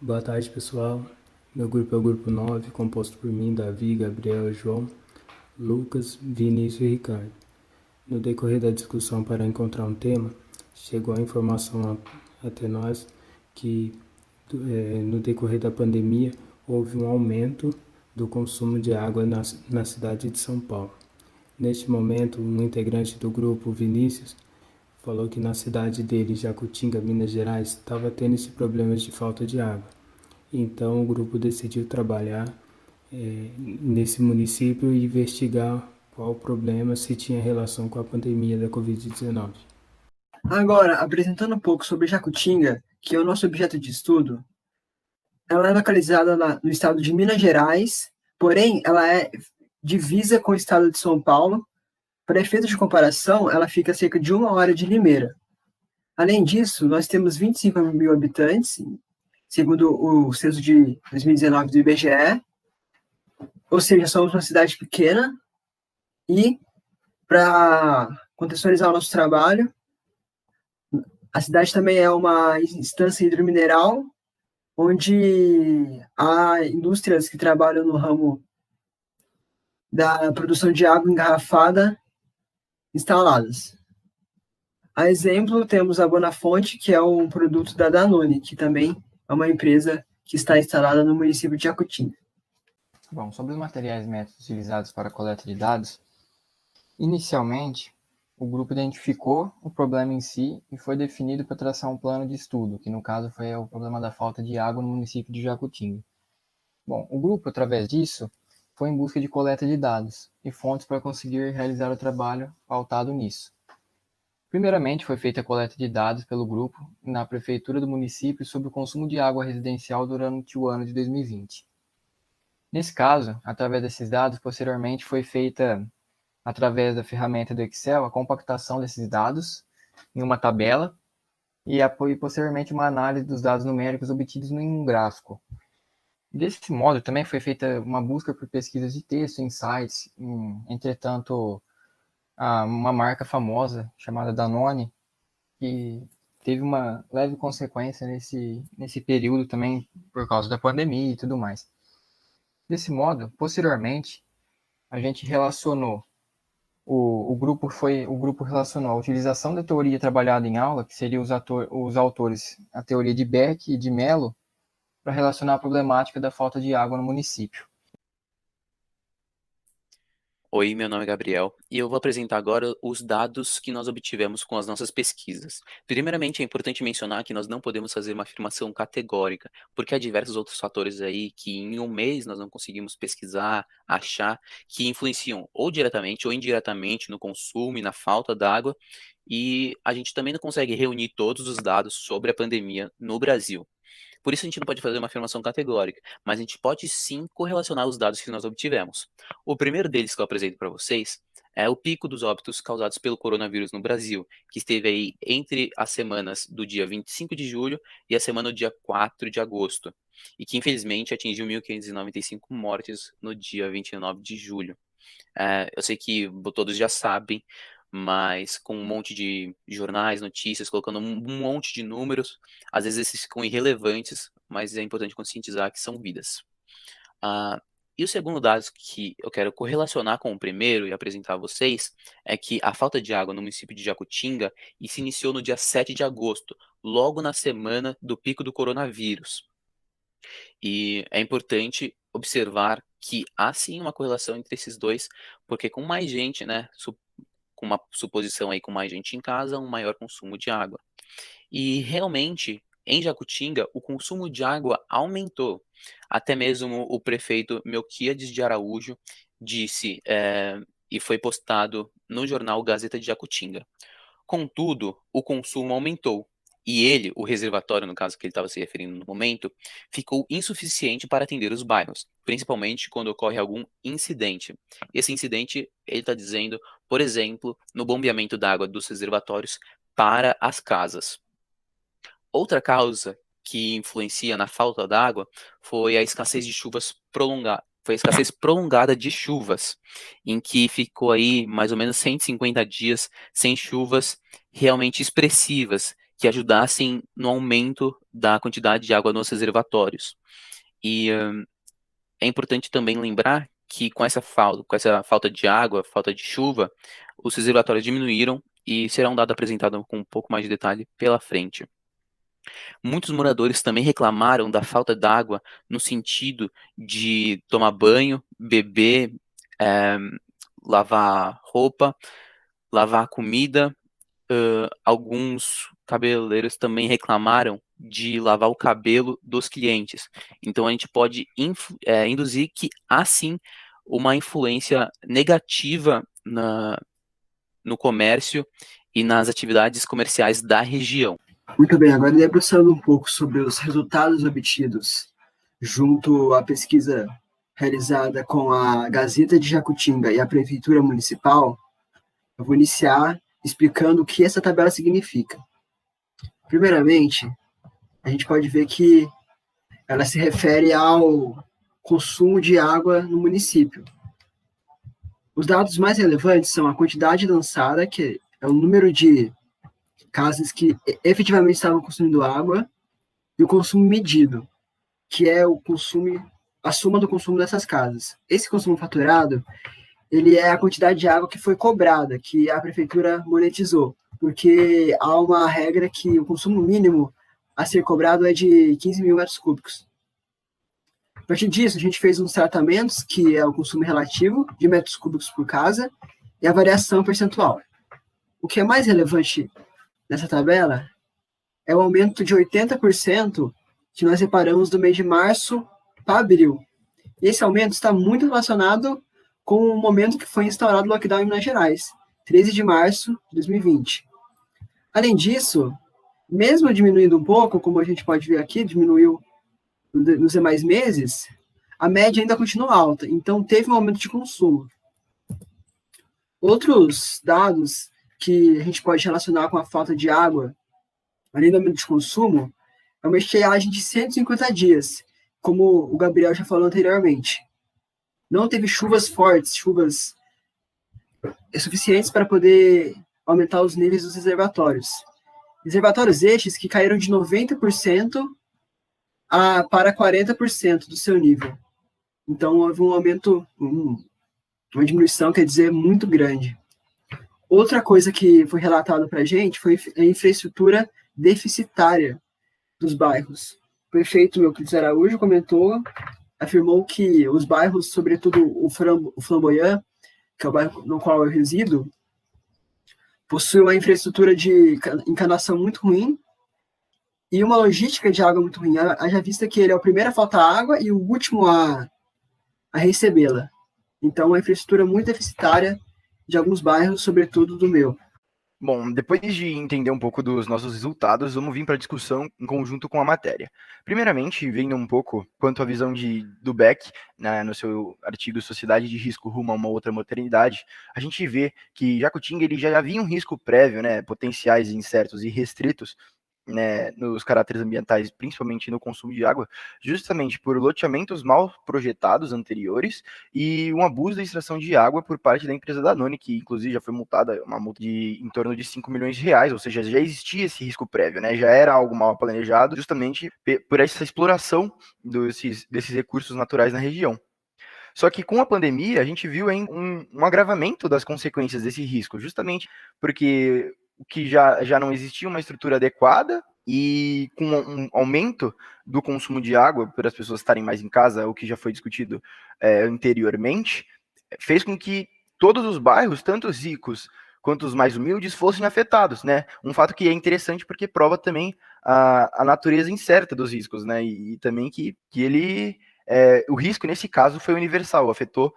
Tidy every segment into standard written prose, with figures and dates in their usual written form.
Boa tarde, pessoal. Meu grupo é o grupo 9, composto por mim, Davi, Gabriel, João, Lucas, Vinícius e Ricardo. No decorrer da discussão para encontrar um tema, chegou a informação até nós que no decorrer da pandemia houve um aumento do consumo de água na cidade de São Paulo. Neste momento, um integrante do grupo, Vinícius, falou que na cidade dele, Jacutinga, Minas Gerais, estava tendo esse problema de falta de água. Então o grupo decidiu trabalhar nesse município e investigar qual o problema, se tinha relação com a pandemia da Covid-19. Agora, apresentando um pouco sobre Jacutinga, que é o nosso objeto de estudo, ela é localizada no estado de Minas Gerais, porém ela é divisa com o estado de São Paulo. Para efeito de comparação, ela fica a cerca de 1 hora de Limeira. Além disso, nós temos 25 mil habitantes, segundo o censo de 2019 do IBGE, ou seja, somos uma cidade pequena. E, para contextualizar o nosso trabalho, a cidade também é uma instância hidromineral, onde há indústrias que trabalham no ramo da produção de água engarrafada instaladas. A exemplo, temos a Bonafonte, que é um produto da Danone, que também é uma empresa que está instalada no município de Jacutinga. Bom, sobre os materiais e métodos utilizados para a coleta de dados, inicialmente, o grupo identificou o problema em si e foi definido para traçar um plano de estudo, que no caso foi o problema da falta de água no município de Jacutinga. Bom, o grupo, através disso, foi em busca de coleta de dados e fontes para conseguir realizar o trabalho pautado nisso. Primeiramente, foi feita a coleta de dados pelo grupo na prefeitura do município sobre o consumo de água residencial durante o ano de 2020. Nesse caso, através desses dados, posteriormente foi feita, através da ferramenta do Excel, a compactação desses dados em uma tabela e posteriormente uma análise dos dados numéricos obtidos em um gráfico. Desse modo, também foi feita uma busca por pesquisas de texto em sites. Entretanto, uma marca famosa chamada Danone, que teve uma leve consequência nesse período também por causa da pandemia e tudo mais. Desse modo, posteriormente, a gente relacionou o grupo relacionou a utilização da teoria trabalhada em aula, que seria os autores, a teoria de Beck e de Mello, para relacionar a problemática da falta de água no município. Oi, meu nome é Gabriel e eu vou apresentar agora os dados que nós obtivemos com as nossas pesquisas. Primeiramente, é importante mencionar que nós não podemos fazer uma afirmação categórica, porque há diversos outros fatores aí que em um mês nós não conseguimos pesquisar, achar, que influenciam ou diretamente ou indiretamente no consumo e na falta d'água, e a gente também não consegue reunir todos os dados sobre a pandemia no Brasil. Por isso a gente não pode fazer uma afirmação categórica, mas a gente pode sim correlacionar os dados que nós obtivemos. O primeiro deles que eu apresento para vocês é o pico dos óbitos causados pelo coronavírus no Brasil, que esteve aí entre as semanas do dia 25 de julho e a semana do dia 4 de agosto, e que infelizmente atingiu 1.595 mortes no dia 29 de julho. Eu sei que todos já sabem, mas com um monte de jornais, notícias, colocando um monte de números, às vezes esses ficam irrelevantes, mas é importante conscientizar que são vidas. Ah, e o segundo dado que eu quero correlacionar com o primeiro e apresentar a vocês é que a falta de água no município de Jacutinga se iniciou no dia 7 de agosto, logo na semana do pico do coronavírus. E é importante observar que há sim uma correlação entre esses dois, porque com mais gente, né, com uma suposição aí com mais gente em casa, um maior consumo de água. E realmente, em Jacutinga, o consumo de água aumentou. Até mesmo o prefeito Melquiades de Araújo disse, e foi postado no jornal Gazeta de Jacutinga. Contudo, o consumo aumentou. E ele, o reservatório, no caso que ele estava se referindo no momento, ficou insuficiente para atender os bairros, principalmente quando ocorre algum incidente. Esse incidente, ele está dizendo, por exemplo, no bombeamento d'água dos reservatórios para as casas. Outra causa que influencia na falta d'água foi a escassez de chuvas prolongada. Foi a escassez prolongada de chuvas, em que ficou aí mais ou menos 150 dias sem chuvas realmente expressivas, que ajudassem no aumento da quantidade de água nos reservatórios. E é importante também lembrar que com essa falta de água, falta de chuva, os reservatórios diminuíram e será um dado apresentado com um pouco mais de detalhe pela frente. Muitos moradores também reclamaram da falta d'água no sentido de tomar banho, beber, lavar roupa, lavar comida. Alguns cabeleireiros também reclamaram de lavar o cabelo dos clientes. Então a gente pode induzir que há sim uma influência negativa no comércio e nas atividades comerciais da região. Muito bem, agora debruçando um pouco sobre os resultados obtidos junto à pesquisa realizada com a Gazeta de Jacutinga e a Prefeitura Municipal, eu vou iniciar explicando o que essa tabela significa. Primeiramente, a gente pode ver que ela se refere ao consumo de água no município. Os dados mais relevantes são a quantidade lançada, que é o número de casas que efetivamente estavam consumindo água, e o consumo medido, que é a soma do consumo dessas casas. Esse consumo faturado, ele é a quantidade de água que foi cobrada, que a prefeitura monetizou, porque há uma regra que o consumo mínimo a ser cobrado é de 15 mil metros cúbicos. A partir disso, a gente fez uns tratamentos, que é o consumo relativo de metros cúbicos por casa e a variação percentual. O que é mais relevante nessa tabela é o aumento de 80% que nós reparamos do mês de março para abril. E esse aumento está muito relacionado com o momento que foi instaurado o lockdown em Minas Gerais, 13 de março de 2020. Além disso, mesmo diminuindo um pouco, como a gente pode ver aqui, diminuiu nos demais meses, a média ainda continua alta, então teve um aumento de consumo. Outros dados que a gente pode relacionar com a falta de água, além do aumento de consumo, é uma estiagem de 150 dias, como o Gabriel já falou anteriormente. Não teve chuvas fortes, chuvas suficientes para poder aumentar os níveis dos reservatórios. Reservatórios estes que caíram de 90% para 40% do seu nível. Então, houve um aumento, uma diminuição, quer dizer, muito grande. Outra coisa que foi relatado para a gente foi a infraestrutura deficitária dos bairros. O prefeito Euclides Araújo afirmou que os bairros, sobretudo o Flamboyant, que é o bairro no qual eu resido, possui uma infraestrutura de encanação muito ruim e uma logística de água muito ruim, haja vista que ele é o primeiro a faltar água e o último a recebê-la. Então, uma infraestrutura muito deficitária de alguns bairros, sobretudo do meu. Bom, depois de entender um pouco dos nossos resultados, vamos vir para a discussão em conjunto com a matéria. Primeiramente, vendo um pouco quanto à visão do Beck, né, no seu artigo Sociedade de Risco Rumo a uma Outra Modernidade, a gente vê que Jacutinga ele já havia um risco prévio, né, potenciais incertos e restritos, né, nos caráteres ambientais, principalmente no consumo de água, justamente por loteamentos mal projetados anteriores e um abuso da extração de água por parte da empresa Danone, que inclusive já foi multada, uma multa de em torno de 5 milhões de reais, ou seja, já existia esse risco prévio, né, já era algo mal planejado, justamente por essa exploração desses recursos naturais na região. Só que com a pandemia, a gente viu um agravamento das consequências desse risco, justamente porque o que já não existia uma estrutura adequada e com um aumento do consumo de água por as pessoas estarem mais em casa, o que já foi discutido anteriormente, fez com que todos os bairros, tanto os ricos quanto os mais humildes, fossem afetados, né? Um fato que é interessante porque prova também a natureza incerta dos riscos, né? E também que ele... o risco, nesse caso, foi universal, afetou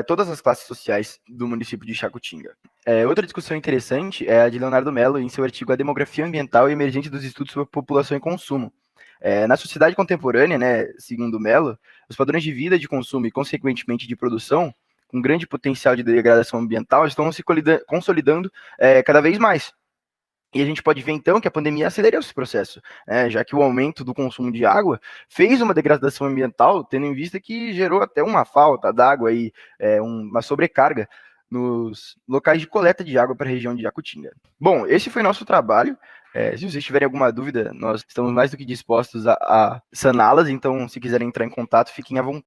todas as classes sociais do município de Jacutinga. Outra discussão interessante é a de Leonardo Mello em seu artigo A Demografia Ambiental e Emergente dos Estudos sobre População e Consumo. Na sociedade contemporânea, né, segundo Mello, os padrões de vida, de consumo e, consequentemente, de produção, com grande potencial de degradação ambiental, estão se consolidando cada vez mais. E a gente pode ver, então, que a pandemia acelerou esse processo, né, já que o aumento do consumo de água fez uma degradação ambiental, tendo em vista que gerou até uma falta d'água e uma sobrecarga nos locais de coleta de água para a região de Jacutinga. Bom, esse foi nosso trabalho. Se vocês tiverem alguma dúvida, nós estamos mais do que dispostos a saná-las, então se quiserem entrar em contato, fiquem à vontade.